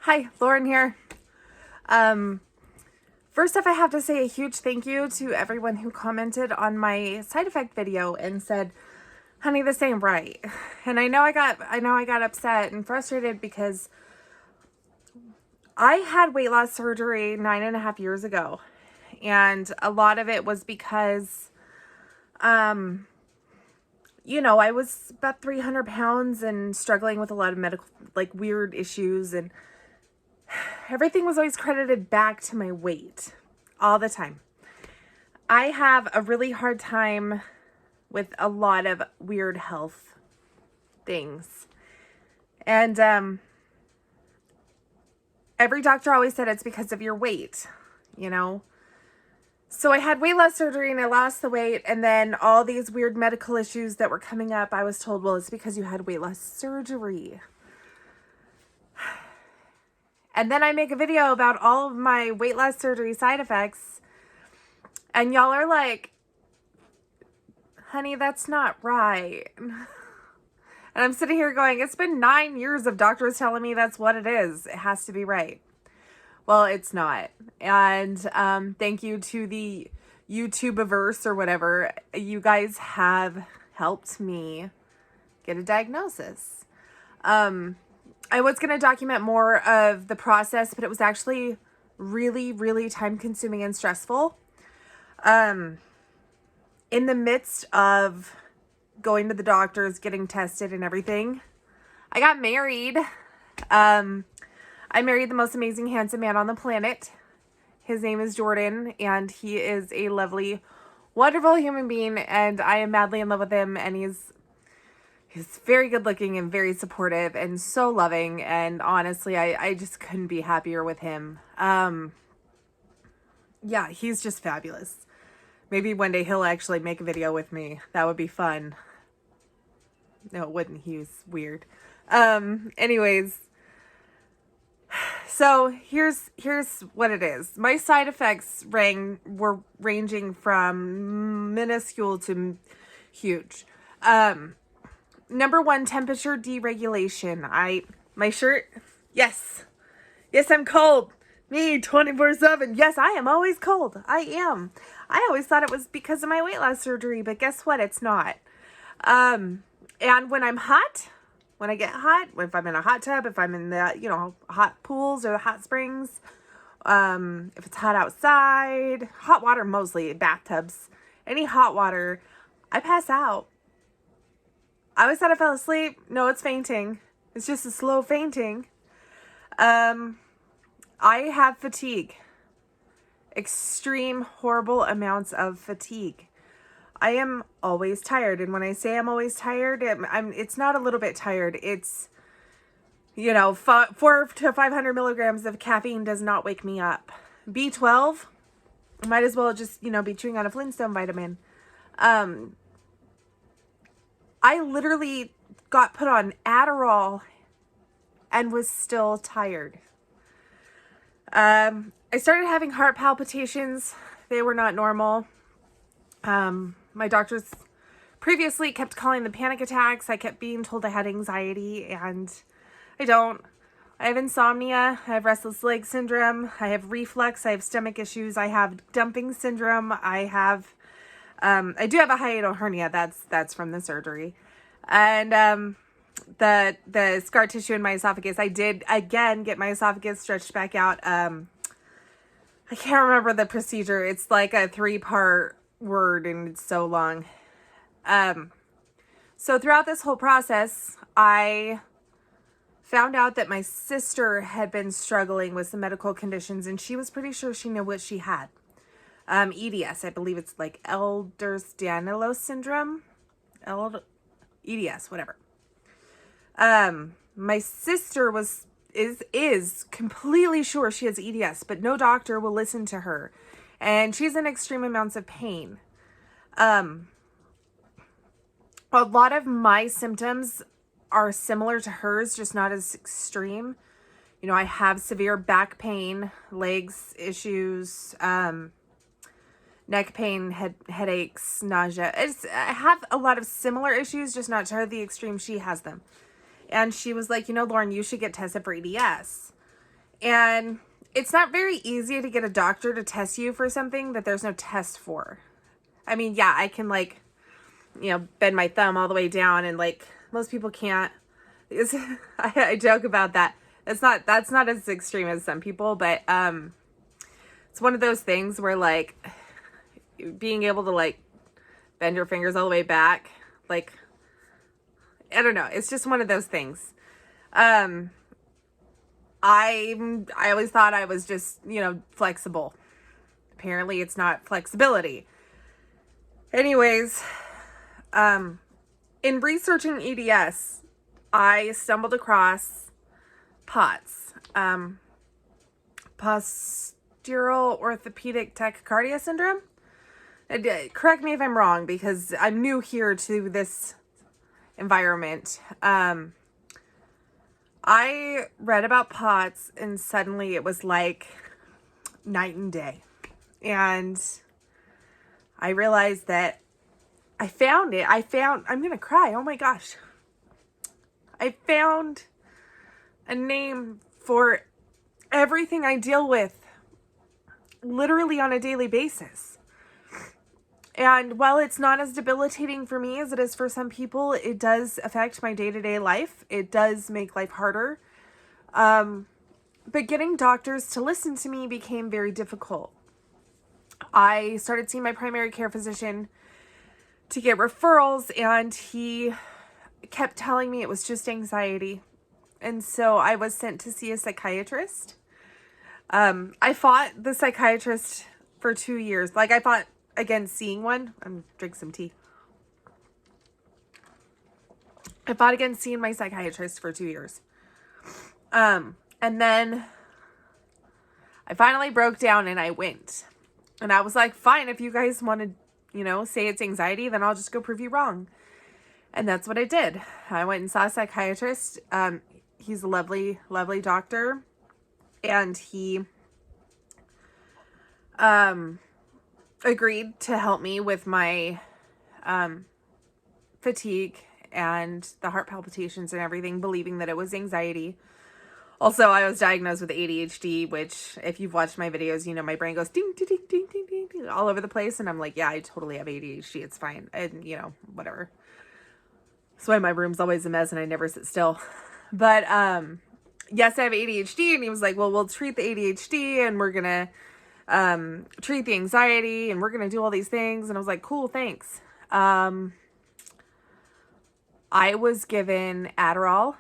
Hi, Lauren here. First off, I have to say a huge thank you to everyone who commented on my side effect video and said, "Honey, this ain't right." And I know I got upset and frustrated because I had weight loss surgery 9.5 years ago, and a lot of it was because, I was about 300 pounds and struggling with a lot of medical, weird issues, and everything was always credited back to my weight all the time. I have a really hard time with a lot of weird health things. And every doctor always said it's because of your weight, you know? So I had weight loss surgery and I lost the weight, and then all these weird medical issues that were coming up, I was told, well, it's because you had weight loss surgery. And then I make a video about all of my weight loss surgery side effects, and y'all are like, "Honey, that's not right." And I'm sitting here going, it's been 9 years of doctors telling me that's what it is. It has to be right. Well, it's not. And thank you to the YouTubeverse or whatever. You guys have helped me get a diagnosis. I was going to document more of the process, but it was actually really, really time consuming and stressful. In the midst of going to the doctors, getting tested and everything, I got married. I married the most amazing, handsome man on the planet. His name is Jordan, and he is a lovely, wonderful human being, and I am madly in love with him, and he's very good looking and very supportive and so loving, and honestly, I just couldn't be happier with him. Yeah, he's just fabulous. Maybe one day he'll actually make a video with me. That would be fun. No, it wouldn't. He's weird. Anyways, so here's what it is. My side effects were ranging from minuscule to huge. Number one, temperature deregulation. My shirt, yes, I'm cold. Me, 24/7. Yes, I am always cold. I am. I always thought it was because of my weight loss surgery, but guess what? It's not. And when I'm hot, when I get hot, if I'm in a hot tub, if I'm in the, hot pools or the hot springs, if it's hot outside, hot water mostly, bathtubs, any hot water, I pass out. I always thought I fell asleep. No, it's fainting. It's just a slow fainting. I have fatigue. Extreme, horrible amounts of fatigue. I am always tired. And when I say I'm always tired, it's not a little bit tired. It's, 400 to 500 milligrams of caffeine does not wake me up. B12, might as well just, be chewing on a Flintstone vitamin. I literally got put on Adderall and was still tired. I started having heart palpitations. They were not normal. My doctors previously kept calling them panic attacks. I kept being told I had anxiety, and I don't. I have insomnia. I have restless leg syndrome. I have reflux. I have stomach issues. I have dumping syndrome. I do have a hiatal hernia. That's from the surgery. And, the scar tissue in my esophagus. I did again get my esophagus stretched back out. I can't remember the procedure. It's like a 3-part word and it's so long. So throughout this whole process, I found out that my sister had been struggling with some medical conditions, and she was pretty sure she knew what she had. EDS, I believe it's like Ehlers-Danlos syndrome. EDS, whatever. My sister is completely sure she has EDS, but no doctor will listen to her. And she's in extreme amounts of pain. A lot of my symptoms are similar to hers, just not as extreme. I have severe back pain, legs issues, neck pain, headaches, nausea. I have a lot of similar issues, just not to the extreme she has them. And she was like, Lauren, you should get tested for EDS. And it's not very easy to get a doctor to test you for something that there's no test for. I mean, yeah, I can like, bend my thumb all the way down, and like most people can't. I joke about that. That's not as extreme as some people, but it's one of those things where like being able to like bend your fingers all the way back, like, I don't know, it's just one of those things. I always thought I was just, flexible. Apparently it's not flexibility. Anyways, in researching EDS, I stumbled across POTS, postural orthopedic tachycardia syndrome. Correct me if I'm wrong, because I'm new here to this environment. I read about POTS, and suddenly it was like night and day. And I realized that I'm going to cry. Oh my gosh. I found a name for everything I deal with literally on a daily basis. And while it's not as debilitating for me as it is for some people, it does affect my day-to-day life. It does make life harder. But getting doctors to listen to me became very difficult. I started seeing my primary care physician to get referrals, and he kept telling me it was just anxiety. And so I was sent to see a psychiatrist. I fought the psychiatrist for 2 years. Like, I fought against seeing one. I'm drink some tea. I fought against seeing my psychiatrist for 2 years. And then I finally broke down and I went. And I was like, fine, if you guys want to, say it's anxiety, then I'll just go prove you wrong. And that's what I did. I went and saw a psychiatrist. He's a lovely, lovely doctor. And he agreed to help me with my fatigue and the heart palpitations and everything, believing that it was anxiety. Also, I was diagnosed with ADHD, which, if you've watched my videos, my brain goes ding, ding, ding, ding, ding, ding, ding, all over the place. And I'm like, yeah, I totally have ADHD. It's fine. And, whatever. That's why my room's always a mess and I never sit still. But, yes, I have ADHD. And he was like, well, we'll treat the ADHD and we're going to treat the anxiety and we're going to do all these things. And I was like, cool, thanks. I was given Adderall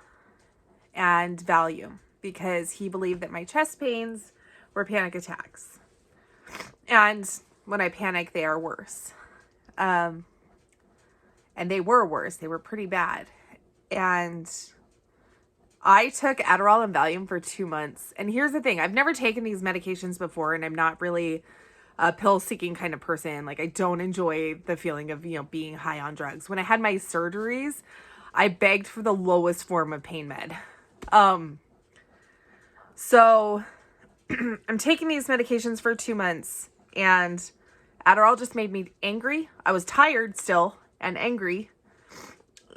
and Valium because he believed that my chest pains were panic attacks. And when I panic, they are worse. And they were worse. They were pretty bad. And I took Adderall and Valium for 2 months. And here's the thing. I've never taken these medications before, and I'm not really a pill-seeking kind of person. Like, I don't enjoy the feeling of, being high on drugs. When I had my surgeries, I begged for the lowest form of pain med. So I'm taking these medications for 2 months, and Adderall just made me angry. I was tired still and angry.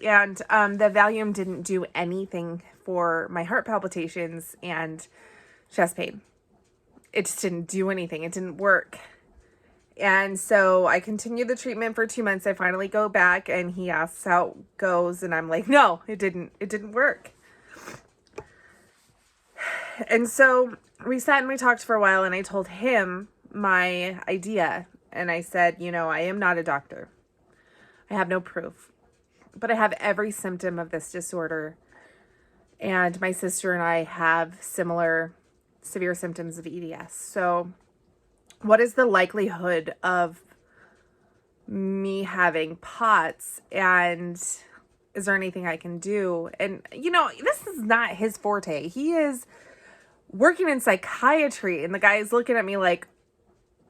And the Valium didn't do anything for my heart palpitations and chest pain. It just didn't do anything. It didn't work. And so I continued the treatment for 2 months. I finally go back and he asks how it goes. And I'm like, no, it didn't work. And so we sat and we talked for a while, and I told him my idea. And I said, I am not a doctor. I have no proof, but I have every symptom of this disorder. And my sister and I have similar severe symptoms of EDS. So what is the likelihood of me having POTS, and is there anything I can do? And, this is not his forte. He is working in psychiatry, and the guy is looking at me like,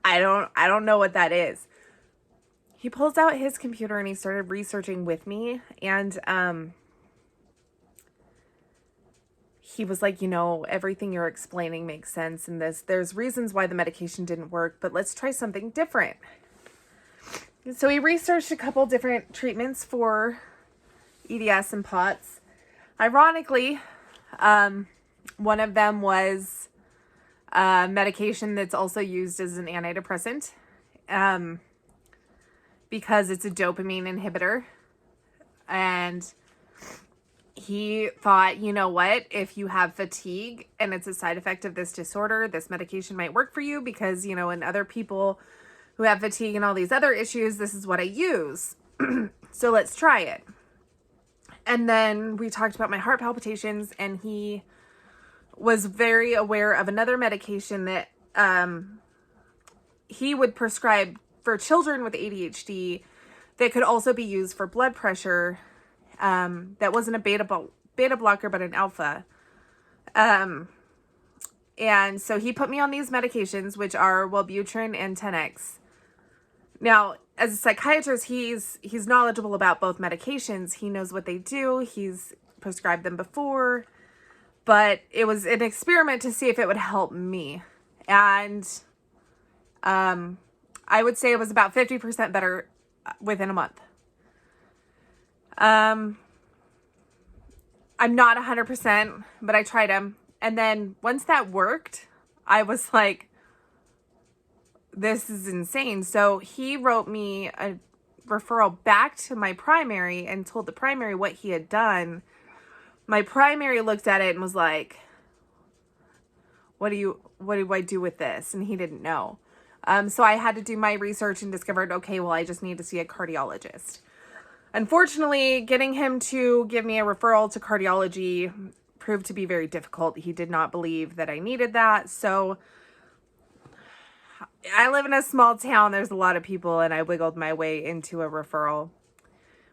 I don't know what that is. He pulls out his computer and he started researching with me, and he was like, everything you're explaining makes sense, and there's reasons why the medication didn't work, but let's try something different. And so he researched a couple different treatments for EDS and POTS. Ironically, one of them was medication that's also used as an antidepressant, because it's a dopamine inhibitor. And he thought, you know what, if you have fatigue and it's a side effect of this disorder, this medication might work for you because, you know, in other people who have fatigue and all these other issues, this is what I use. So let's try it. And then we talked about my heart palpitations, and he was very aware of another medication that he would prescribe for children with ADHD that could also be used for blood pressure. That wasn't a beta blocker, but an alpha. And so he put me on these medications, which are Wellbutrin and 10X. Now, as a psychiatrist, he's knowledgeable about both medications. He knows what they do. He's prescribed them before, but it was an experiment to see if it would help me. And I would say it was about 50% better within a month. I'm not 100%, but I tried them. And then once that worked, I was like, this is insane. So he wrote me a referral back to my primary and told the primary what he had done. My primary looked at it and was like, what do I do with this? And he didn't know. So I had to do my research and discovered, okay, well, I just need to see a cardiologist. Unfortunately, getting him to give me a referral to cardiology proved to be very difficult. He did not believe that I needed that. So I live in a small town. There's a lot of people, and I wiggled my way into a referral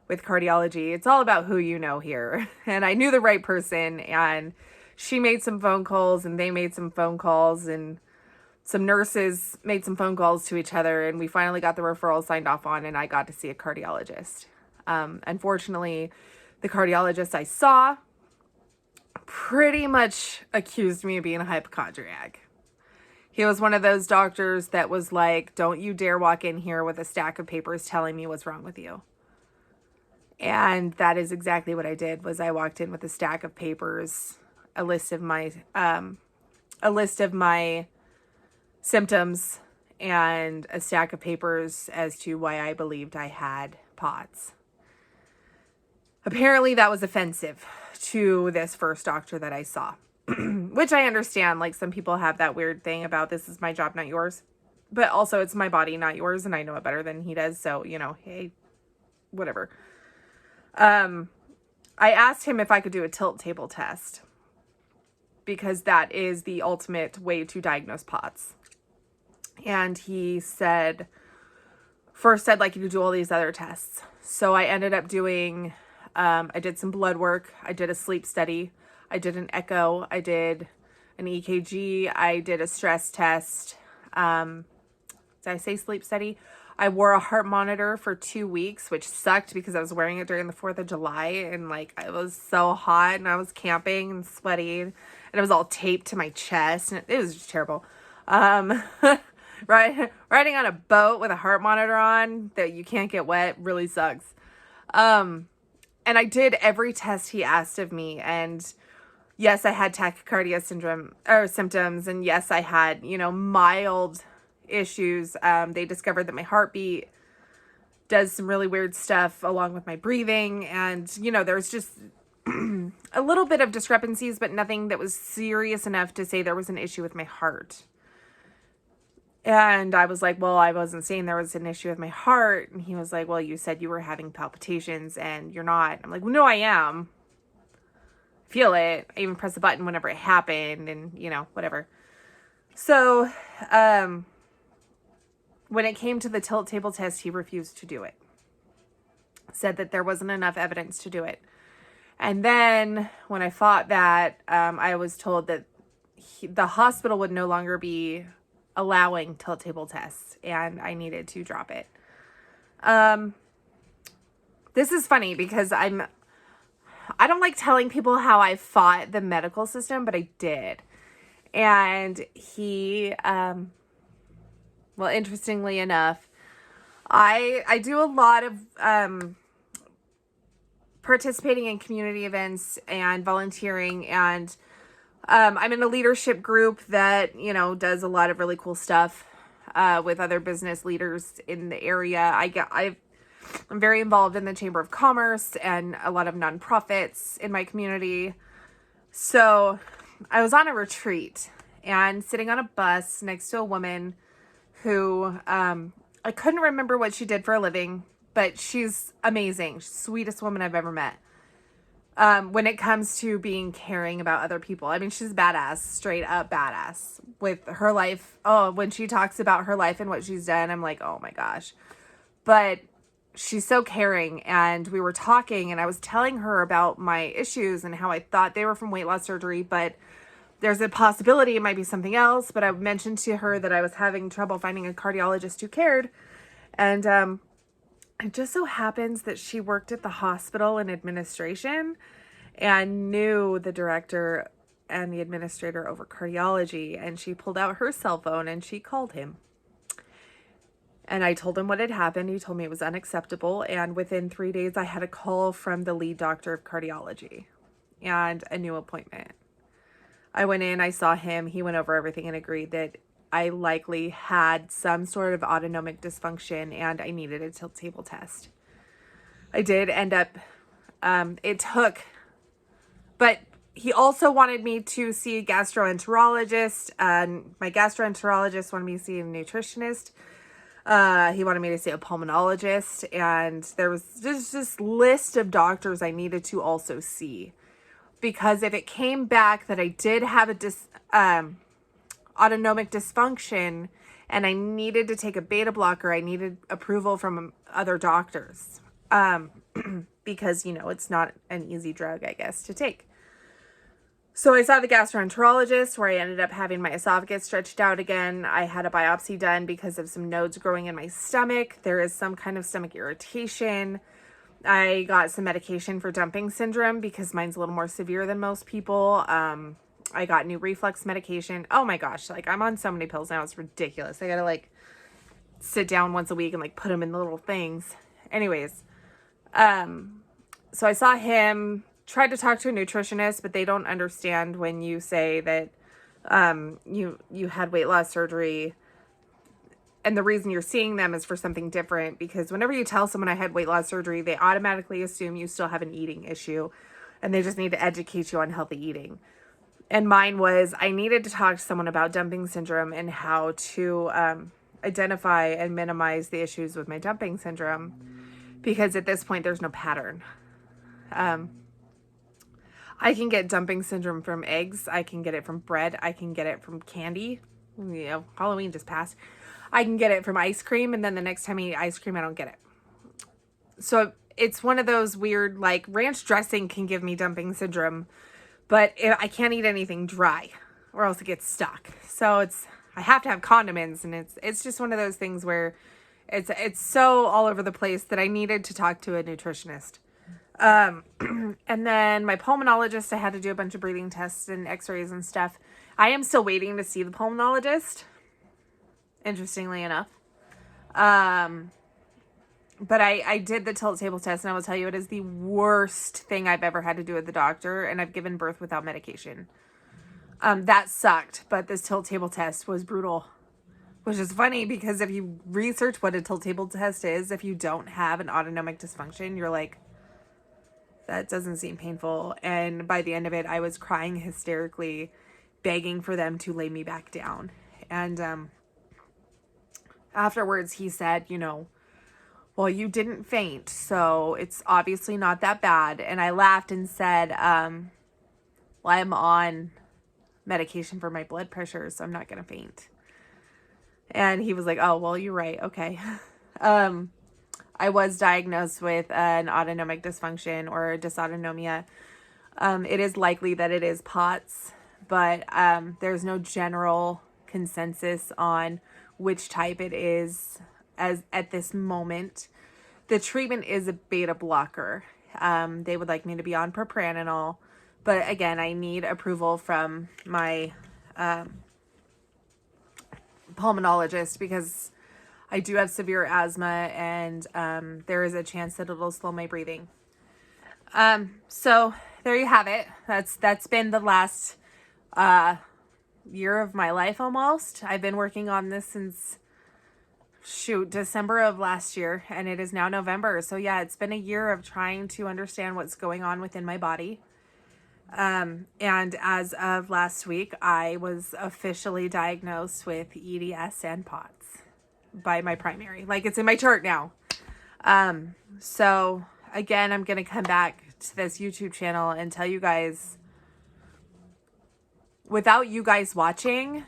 with cardiology. It's all about who you know here. And I knew the right person, and she made some phone calls, and they made some phone calls, and some nurses made some phone calls to each other, and we finally got the referral signed off on, and I got to see a cardiologist. Unfortunately, the cardiologist I saw pretty much accused me of being a hypochondriac. He was one of those doctors that was like, don't you dare walk in here with a stack of papers telling me what's wrong with you. And that is exactly what I did. Was I walked in with a stack of papers, a list of my symptoms, and a stack of papers as to why I believed I had POTS. Apparently that was offensive to this first doctor that I saw, which I understand. Like, some people have that weird thing about, this is my job, not yours. But also, it's my body, not yours, and I know it better than he does. So, you know, hey, whatever. I asked him if I could do a tilt table test, because that is the ultimate way to diagnose POTS. And he said, first I'd like you to do all these other tests. So I ended up doing, I did some blood work. I did a sleep study. I did an echo. I did an EKG. I did a stress test. Did I say sleep study? I wore a heart monitor for 2 weeks, which sucked because I was wearing it during the 4th of July. And like, it was so hot, and I was camping and sweaty, and it was all taped to my chest, and it was just terrible. Riding on a boat with a heart monitor on that you can't get wet really sucks. And I did every test he asked of me, and yes, I had tachycardia syndrome or symptoms, and yes, I had, you know, mild issues. They discovered that my heartbeat does some really weird stuff along with my breathing, and, you know, there's just a little bit of discrepancies, but nothing that was serious enough to say there was an issue with my heart. And I was like, well, I wasn't saying there was an issue with my heart. And he was like, well, you said you were having palpitations and you're not. I'm like, well, no, I am. Feel it. I even pressed the button whenever it happened, and, you know, whatever. So, when it came to the tilt table test, he refused to do it. Said that there wasn't enough evidence to do it. And then when I fought that, I was told that the hospital would no longer be allowing tilt table tests, and I needed to drop it. This is funny because I don't like telling people how I fought the medical system, but I did. And he, well, interestingly enough, I do a lot of participating in community events and volunteering, and I'm in a leadership group that, you know, does a lot of really cool stuff with other business leaders in the area. I'm very involved in the Chamber of Commerce and a lot of nonprofits in my community. So I was on a retreat and sitting on a bus next to a woman who I couldn't remember what she did for a living, but she's amazing. She's the sweetest woman I've ever met. When it comes to being caring about other people. I mean, she's badass, straight up badass with her life. Oh, when she talks about her life and what she's done, I'm like, oh my gosh. But she's so caring, and we were talking, and I was telling her about my issues and how I thought they were from weight loss surgery, but there's a possibility it might be something else. But I mentioned to her that I was having trouble finding a cardiologist who cared, and it just so happens that she worked at the hospital in administration and knew the director and the administrator over cardiology, and she pulled out her cell phone and she called him. And I told him what had happened. He told me it was unacceptable. And within 3 days, I had a call from the lead doctor of cardiology and a new appointment. I went in, I saw him. He went over everything and agreed that I likely had some sort of autonomic dysfunction and I needed a tilt table test. I did end up, but he also wanted me to see a gastroenterologist, and my gastroenterologist wanted me to see a nutritionist. He wanted me to see a pulmonologist, and there was just this list of doctors I needed to also see, because if it came back that I did have a autonomic dysfunction and I needed to take a beta blocker, I needed approval from other doctors, because, you know, it's not an easy drug, I guess, to take. So I saw the gastroenterologist, where I ended up having my esophagus stretched out again. I had a biopsy done because of some nodes growing in my stomach. There is some kind of stomach irritation. I got some medication for dumping syndrome because mine's a little more severe than most people. I got new reflux medication. Oh my gosh, like I'm on so many pills now, it's ridiculous. I gotta like sit down once a week and like put them in the little things. Anyways, so I saw him, tried to talk to a nutritionist, but they don't understand when you say that you had weight loss surgery and the reason you're seeing them is for something different, because whenever you tell someone I had weight loss surgery, they automatically assume you still have an eating issue and they just need to educate you on healthy eating. And mine was, I needed to talk to someone about dumping syndrome and how to identify and minimize the issues with my dumping syndrome, because at this point there's no pattern. I can get dumping syndrome from eggs. I can get it from bread. I can get it from candy. You know, Halloween just passed. I can get it from ice cream, and then the next time I eat ice cream, I don't get it. So it's one of those weird, like, ranch dressing can give me dumping syndrome, but I can't eat anything dry or else it gets stuck. So I have to have condiments, and it's just one of those things where it's so all over the place that I needed to talk to a nutritionist. And then my pulmonologist, I had to do a bunch of breathing tests and x-rays and stuff. I am still waiting to see the pulmonologist, interestingly enough. But I did the tilt table test, and I will tell you, it is the worst thing I've ever had to do with the doctor, and I've given birth without medication. That sucked, but this tilt table test was brutal, which is funny because if you research what a tilt table test is, if you don't have an autonomic dysfunction, you're like, that doesn't seem painful. And by the end of it, I was crying hysterically, begging for them to lay me back down. And afterwards, he said, you know, well, you didn't faint, so it's obviously not that bad. And I laughed and said, well, I'm on medication for my blood pressure, so I'm not going to faint. And he was like, oh, well, you're right. Okay. I was diagnosed with an autonomic dysfunction or dysautonomia. It is likely that it is POTS, but there's no general consensus on which type it is as at this moment. The treatment is a beta blocker. They would like me to be on propranolol, but again, I need approval from my pulmonologist because I do have severe asthma, and there is a chance that it'll slow my breathing. So there you have it. That's been the last year of my life almost. I've been working on this since, December of last year, and it is now November. So yeah, it's been a year of trying to understand what's going on within my body. And as of last week, I was officially diagnosed with EDS and POTS by my primary. Like, it's in my chart now. So again, I'm going to come back to this YouTube channel and tell you guys, without you guys watching,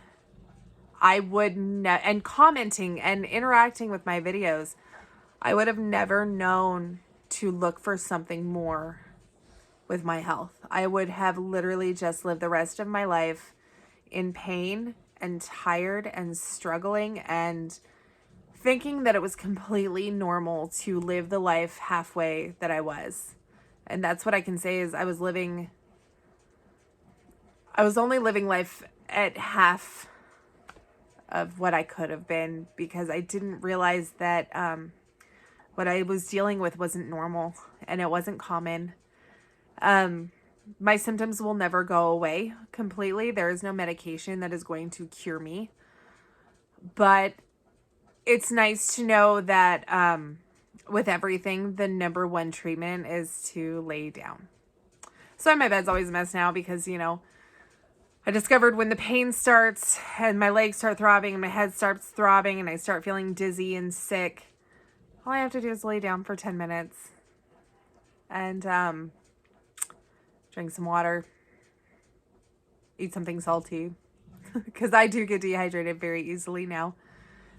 I would and commenting and interacting with my videos, I would have never known to look for something more with my health. I would have literally just lived the rest of my life in pain and tired and struggling and thinking that it was completely normal to live the life halfway that I was. And that's what I can say is I was only living life at half of what I could have been, because I didn't realize that what I was dealing with wasn't normal and it wasn't common. My symptoms will never go away completely. There is no medication that is going to cure me. But it's nice to know that with everything, the number one treatment is to lay down. So my bed's always a mess now because, I discovered when the pain starts and my legs start throbbing and my head starts throbbing and I start feeling dizzy and sick, all I have to do is lay down for 10 minutes and drink some water, eat something salty, because I do get dehydrated very easily now.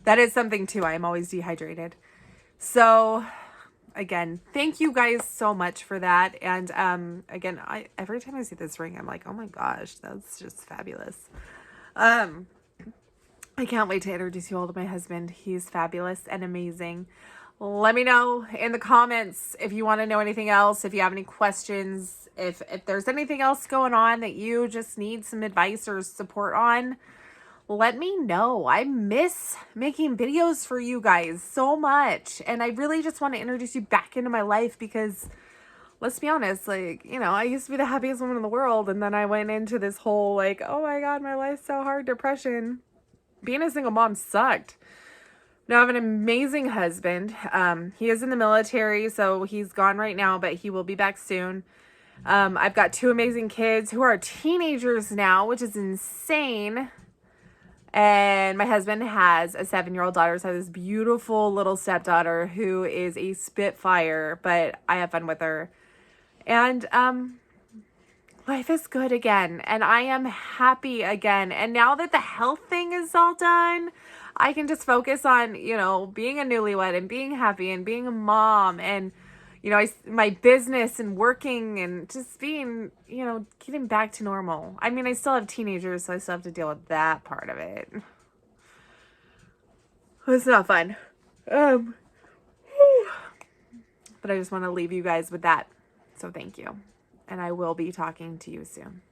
That is something too. I am always dehydrated. So again, thank you guys so much for that. And again, every time I see this ring, I'm like, oh my gosh, that's just fabulous. I can't wait to introduce you all to my husband. He's fabulous and amazing. Let me know in the comments if you want to know anything else, if you have any questions, if there's anything else going on that you just need some advice or support on. Let me know. I miss making videos for you guys so much. And I really just want to introduce you back into my life because, let's be honest, like, I used to be the happiest woman in the world. And then I went into this whole, like, oh my God, my life's so hard, depression. Being a single mom sucked. Now I have an amazing husband. He is in the military, so he's gone right now, but he will be back soon. I've got 2 amazing kids who are teenagers now, which is insane. And my husband has a 7-year-old daughter, so I have this beautiful little stepdaughter who is a spitfire, but I have fun with her. And life is good again, and I am happy again. And now that the health thing is all done, I can just focus on, being a newlywed and being happy and being a mom and, my business and working and just being, getting back to normal. I mean, I still have teenagers, so I still have to deal with that part of it. It's not fun. But I just want to leave you guys with that. So thank you. And I will be talking to you soon.